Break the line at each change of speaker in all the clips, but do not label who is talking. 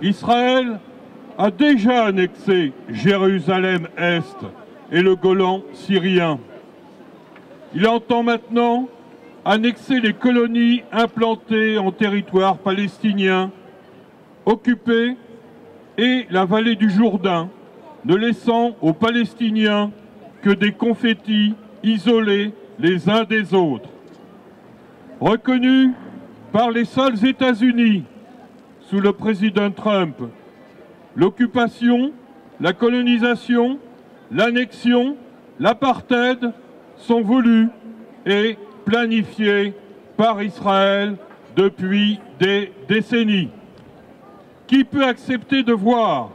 Israël a déjà annexé Jérusalem-Est et le Golan syrien. Il entend maintenant annexer les colonies implantées en territoire palestinien, occupées, et la vallée du Jourdain, ne laissant aux Palestiniens que des confettis isolés les uns des autres. Reconnus par les seuls États-Unis sous le président Trump, l'occupation, la colonisation, l'annexion, l'apartheid sont voulus et planifiés par Israël depuis des décennies. Qui peut accepter de voir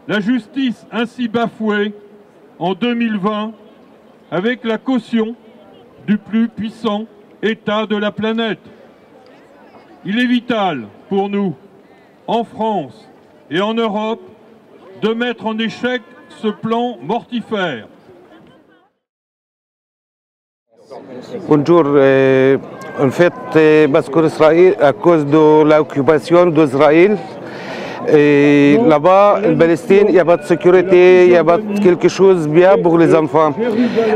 la justice ainsi bafouée en 2020 avec la caution du plus puissant État de la planète? Il est vital pour nous, en France et en Europe, de mettre en échec ce plan mortifère.
Bonjour. En fait, parce qu'Israël, à cause de l'occupation d'Israël, là-bas, en Palestine, il n'y a pas de sécurité, il n'y a pas quelque chose de bien pour les enfants.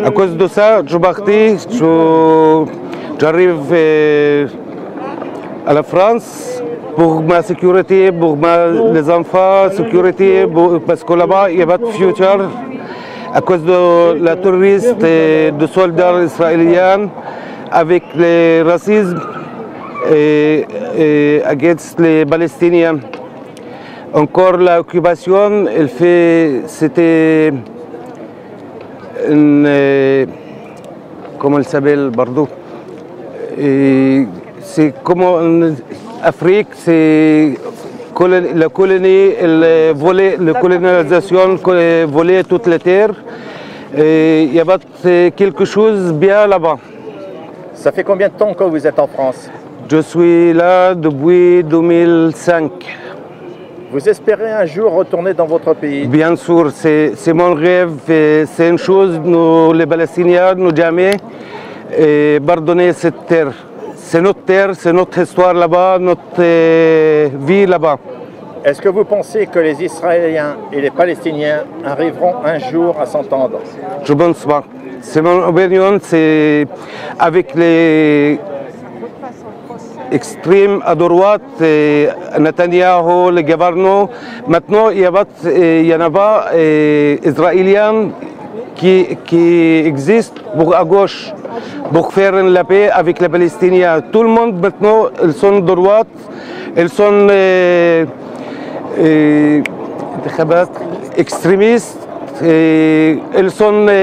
À cause de ça, je partais, j'arrive à la France pour ma sécurité, pour les enfants, sécurité, parce que là-bas, il n'y a pas de futur. À cause de la terroriste et des soldats israéliens, avec le racisme et against les Palestiniens. Encore l'occupation, elle fait, c'était comment elle s'appelle, pardon. C'est comme en Afrique, c'est la colonie, elle volait, la colonisation, volait toute la terre. Il y avait quelque chose de bien là-bas.
Ça fait combien de temps que vous êtes en France?
Je suis là depuis 2005.
Vous espérez un jour retourner dans votre pays?
Bien sûr, c'est mon rêve. C'est une chose, nous les Palestiniens, nous jamais pardonner cette terre. C'est notre terre, c'est notre histoire là-bas, notre vie là-bas.
Est-ce que vous pensez que les Israéliens et les Palestiniens arriveront un jour à s'entendre?
Je pense pas. C'est mon opinion, c'est avec les extrêmes à droite, Netanyahu, le gouvernement. Maintenant, il y en a pas Israéliens qui existent à gauche pour faire la paix avec les Palestiniens. Tout le monde maintenant, ils sont de droite, ils sont extrémistes. Ils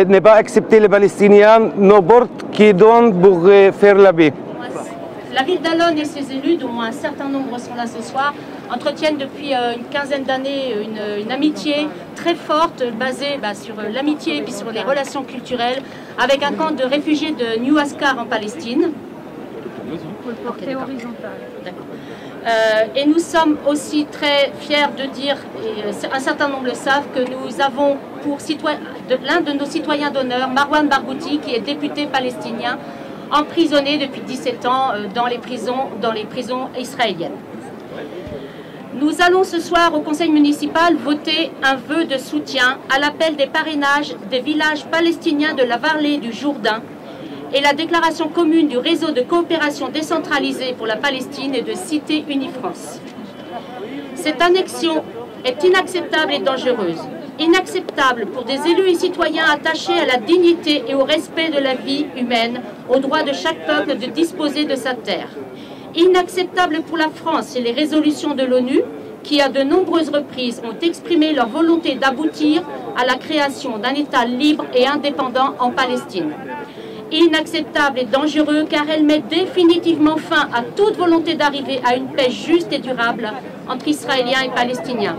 ne pas accepter les Palestiniens, n'importe qui donne pour faire la paix.
La ville d'Alon et ses élus, dont un certain nombre sont là ce soir, entretiennent depuis une quinzaine d'années une amitié très forte, basée sur l'amitié et puis sur les relations culturelles, avec un camp de réfugiés de New Ascar en Palestine. Il faut le porter horizontal. Et nous sommes aussi très fiers de dire, et un certain nombre le savent, que nous avons pour l'un de nos citoyens d'honneur, Marwan Barghouti, qui est député palestinien, emprisonné depuis 17 ans dans les prisons israéliennes. Nous allons ce soir au conseil municipal voter un vœu de soutien à l'appel des parrainages des villages palestiniens de la vallée du Jourdain et la déclaration commune du réseau de coopération décentralisée pour la Palestine et de Cité Unifrance. Cette annexion est inacceptable et dangereuse. Inacceptable pour des élus et citoyens attachés à la dignité et au respect de la vie humaine, au droit de chaque peuple de disposer de sa terre. Inacceptable pour la France et les résolutions de l'ONU, qui à de nombreuses reprises ont exprimé leur volonté d'aboutir à la création d'un État libre et indépendant en Palestine. Inacceptable et dangereux car elle met définitivement fin à toute volonté d'arriver à une paix juste et durable entre Israéliens et Palestiniens.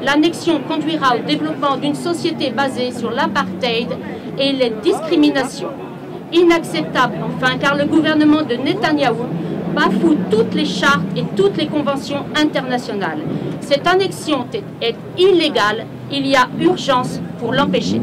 L'annexion conduira au développement d'une société basée sur l'apartheid et les discriminations. Inacceptable enfin car le gouvernement de Netanyahou bafoue toutes les chartes et toutes les conventions internationales. Cette annexion est illégale, il y a urgence pour l'empêcher.